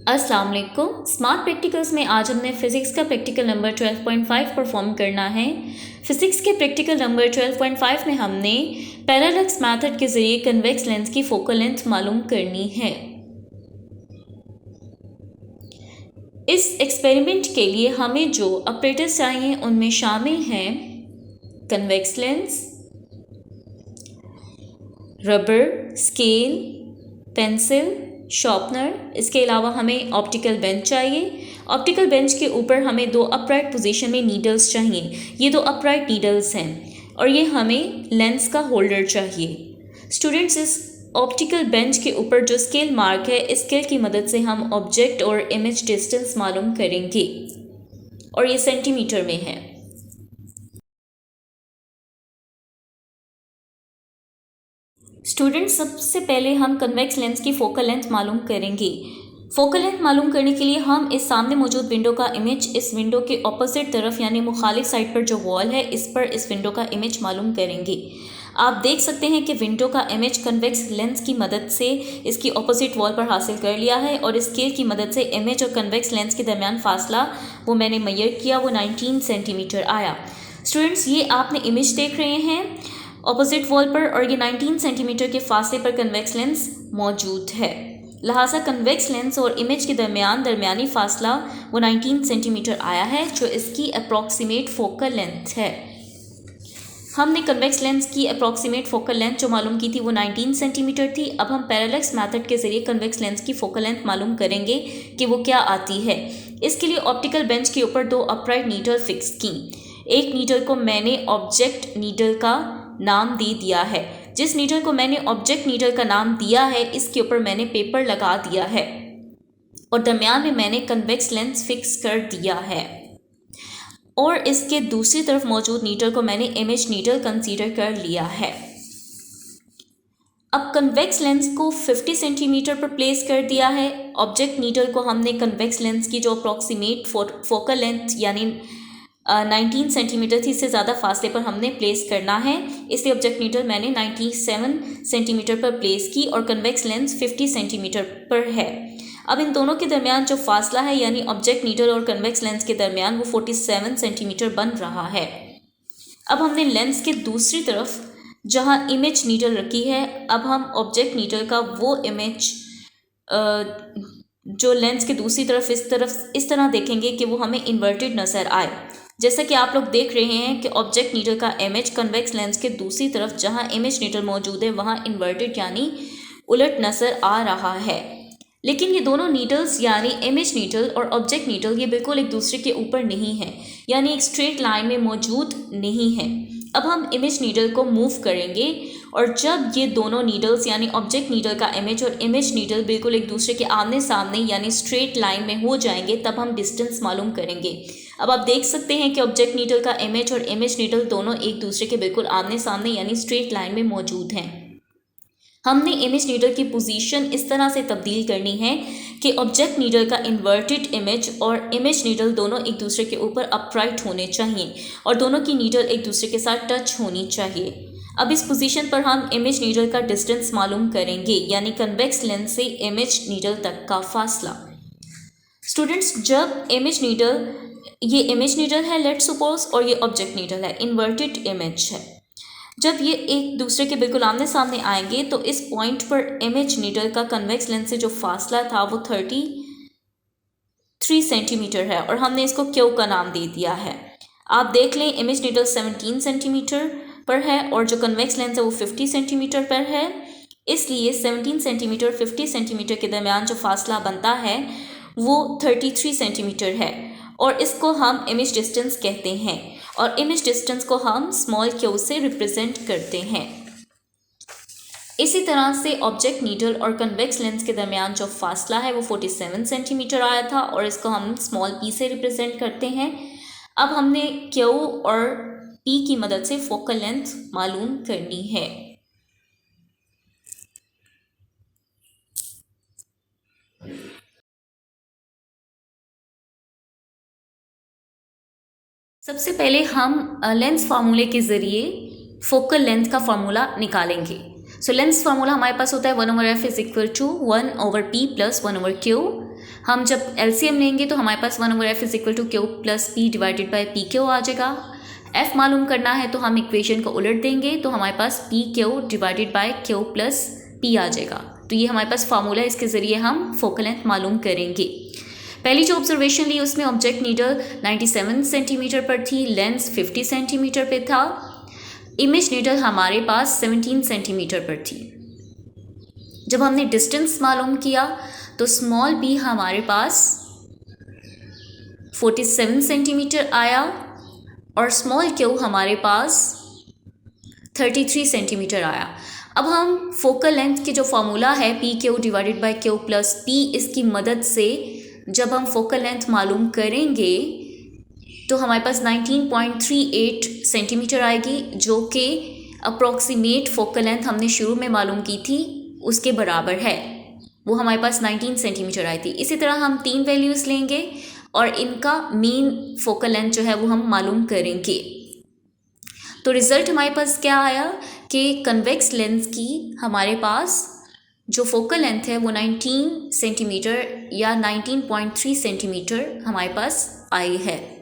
अस्सलाम वालेकुम। Smart practicals में आज हमने फिज़िक्स का प्रैक्टिकल नंबर 12.5 परफॉर्म करना है। फिज़िक्स के प्रैक्टिकल नंबर 12.5 में हमने पैरेलक्स मेथड के ज़रिए कन्वेक्स लेंस की फोकल लेंथ मालूम करनी है। इस एक्सपेरिमेंट के लिए हमें जो ऑपरेटर्स चाहिए उनमें शामिल हैं convex lens, rubber, scale, pencil, sharpener. इसके अलावा हमें ऑप्टिकल बेंच चाहिए। ऑप्टिकल बेंच के ऊपर हमें दो अपराइट पोजीशन में नीडल्स चाहिए। ये दो अपराइट नीडल्स हैं और ये हमें लेंस का होल्डर चाहिए। स्टूडेंट्स, इस ऑप्टिकल बेंच के ऊपर जो स्केल मार्क है, इस स्केल की मदद से हम ऑब्जेक्ट और इमेज डिस्टेंस मालूम करेंगे और ये सेंटीमीटर में है। स्टूडेंट्स, सबसे पहले हम कन्वेक्स लेंस की फोकल लेंथ मालूम करेंगे। फोकल लेंथ मालूम करने के लिए हम इस सामने मौजूद विंडो का इमेज इस विंडो के ऑपोजिट तरफ यानी मुखालिफ साइड पर जो वॉल है इस पर इस विंडो का इमेज मालूम करेंगे। आप देख सकते हैं कि विंडो का इमेज कन्वेक्स लेंस की मदद से इसकी ऑपोजिट वॉल पर हासिल कर लिया है और इस स्केल की मदद से इमेज और कन्वेक्स लेंस के दरमियान फासला वो मैंने मेजर किया, वो 19 सेंटीमीटर आया। स्टूडेंट्स, ये आपने इमेज देख रहे हैं ऑपोजिट वॉल पर और ये 19 सेंटीमीटर के फासले पर कन्वेक्स लेंस मौजूद है। लिहाजा कन्वेक्स लेंस और इमेज के दरमियानी फासला वो 19 सेंटीमीटर आया है, जो इसकी अप्रॉक्सीमेट फोकल लेंथ है। हमने कन्वेक्स लेंस की अप्रॉक्सीमेट फोकल लेंथ जो मालूम की थी वो 19 सेंटीमीटर थी। अब हम पैरेलक्स मेथड के जरिए कन्वेक्स लेंस की फोकल लेंथ मालूम करेंगे कि वो क्या आती है। इसके लिए ऑप्टिकल बेंच के ऊपर दो अपराइट नीडल फिक्स की। एक नीडल को मैंने ऑब्जेक्ट नीडल का नाम दे दिया है। जिस नीडल को मैंने ऑब्जेक्ट नीडल का नाम दिया है इसके ऊपर मैंने पेपर लगा दिया है और दरमियान में मैंने कन्वेक्स लेंस फिक्स कर दिया है और इसके दूसरी तरफ मौजूद नीडल को मैंने इमेज नीडल कंसीडर कर लिया है। अब कन्वेक्स लेंस को 50 सेंटीमीटर पर प्लेस कर दिया है। ऑब्जेक्ट नीडल को हमने कन्वेक्स लेंस की जो अप्रॉक्सीमेट फोकल लेंथ यानी 19 सेंटीमीटर थी, इससे ज़्यादा फासले पर हमने प्लेस करना है, इसलिए ऑब्जेक्ट नीडल मैंने 97 सेंटीमीटर पर प्लेस की और कन्वेक्स लेंस 50 सेंटीमीटर पर है। अब इन दोनों के दरमियान जो फासला है यानी ऑब्जेक्ट नीडल और कन्वेक्स लेंस के दरमियान वो 47 सेंटीमीटर बन रहा है। अब हमने लेंस के दूसरी तरफ जहाँ इमेज नीडल रखी है, अब हम ऑब्जेक्ट नीडल का वो इमेज जो लेंस के दूसरी तरफ इस तरह देखेंगे कि वो हमें इन्वर्टेड नज़र आए। जैसा कि आप लोग देख रहे हैं कि ऑब्जेक्ट नीडल का इमेज कन्वेक्स लेंस के दूसरी तरफ जहां इमेज नीडल मौजूद है वहां इन्वर्टेड यानी उलट नज़र आ रहा है। लेकिन ये दोनों नीडल्स यानी इमेज नीडल और ऑब्जेक्ट नीडल ये बिल्कुल एक दूसरे के ऊपर नहीं है, यानी एक स्ट्रेट लाइन में मौजूद नहीं है। अब हम इमेज नीडल को मूव करेंगे और जब ये दोनों नीडल्स यानी ऑब्जेक्ट नीडल का इमेज और इमेज नीडल बिल्कुल एक दूसरे के आमने सामने यानी स्ट्रेट लाइन में हो जाएंगे तब हम डिस्टेंस मालूम करेंगे। अब आप देख सकते हैं कि ऑब्जेक्ट नीडल का इमेज और इमेज नीडल दोनों एक दूसरे के बिल्कुल आमने सामने यानी स्ट्रेट लाइन में मौजूद हैं। हमने इमेज नीडल की पोजीशन इस तरह से तब्दील करनी है कि ऑब्जेक्ट नीडल का इन्वर्टेड इमेज और इमेज नीडल दोनों एक दूसरे के ऊपर अपराइट होने चाहिए और दोनों की नीडल एक दूसरे के साथ टच होनी चाहिए। अब इस पोजीशन पर हम इमेज नीडल का डिस्टेंस मालूम करेंगे यानी कन्वेक्स लेंस से इमेज नीडल तक का फासला। स्टूडेंट्स, जब ये इमेज नीडल है लेट्स सपोज और ये ऑब्जेक्ट नीडल है, इन्वर्टेड इमेज है, जब ये एक दूसरे के बिल्कुल आमने सामने आएंगे तो इस पॉइंट पर इमेज नीडल का कन्वेक्स लेंस से जो फासला था वो 33 सेंटीमीटर है और हमने इसको क्यू का नाम दे दिया है। आप देख लें इमेज नीडल 17 सेंटीमीटर पर है और जो कन्वेक्स लेंस है वो 50 सेंटीमीटर पर है, इसलिए 17 सेंटीमीटर 50 सेंटीमीटर के दरमियान जो फासला बनता है वो 33 सेंटीमीटर है और इसको हम इमेज डिस्टेंस कहते हैं और इमेज डिस्टेंस को हम स्मॉल क्यू से रिप्रेजेंट करते हैं। इसी तरह से ऑब्जेक्ट नीडल और कन्वेक्स लेंस के दरमियान जो फासला है वो 47 सेंटीमीटर आया था और इसको हम स्मॉल पी से रिप्रेजेंट करते हैं। अब हमने क्यू और पी की मदद से फोकल लेंथ मालूम करनी है। सबसे पहले हम लेंस फार्मूले के ज़रिए फोकल लेंथ का फार्मूला निकालेंगे। सो लेंस फार्मूला हमारे पास होता है 1/f = 1/p + 1/q। हम जब LCM लेंगे तो हमारे पास 1/f is equal to Q plus P divided by P Q आ जाएगा। f मालूम करना है तो हम इक्वेशन को उलट देंगे तो हमारे पास P Q divided by Q plus P आ जाएगा। तो ये हमारे पास फार्मूला, इसके ज़रिए हम फोकल लेंथ मालूम करेंगे। पहली जो ऑब्जर्वेशन ली उसमें ऑब्जेक्ट नीडल 97 सेंटीमीटर पर थी, लेंस 50 सेंटीमीटर पे था, इमेज नीडल हमारे पास 17 सेंटीमीटर पर थी। जब हमने डिस्टेंस मालूम किया तो स्मॉल b हमारे पास 47 सेंटीमीटर आया और स्मॉल q हमारे पास 33 सेंटीमीटर आया। अब हम फोकल लेंथ के जो फार्मूला है P Q divided by Q plus P, इसकी मदद से जब हम फोकल लेंथ मालूम करेंगे तो हमारे पास 19.38 सेंटीमीटर आएगी, जो कि अप्रॉक्सीमेट फोकल लेंथ हमने शुरू में मालूम की थी उसके बराबर है। वो हमारे पास 19 सेंटीमीटर आई थी। इसी तरह हम 3 वैल्यूज़ लेंगे और इनका मीन फोकल लेंथ जो है वो हम मालूम करेंगे। तो रिज़ल्ट हमारे पास क्या आया कि कन्वेक्स लेंस की हमारे पास जो फोकल लेंथ है वो 19 सेंटीमीटर या 19.3 सेंटीमीटर हमारे पास आई है।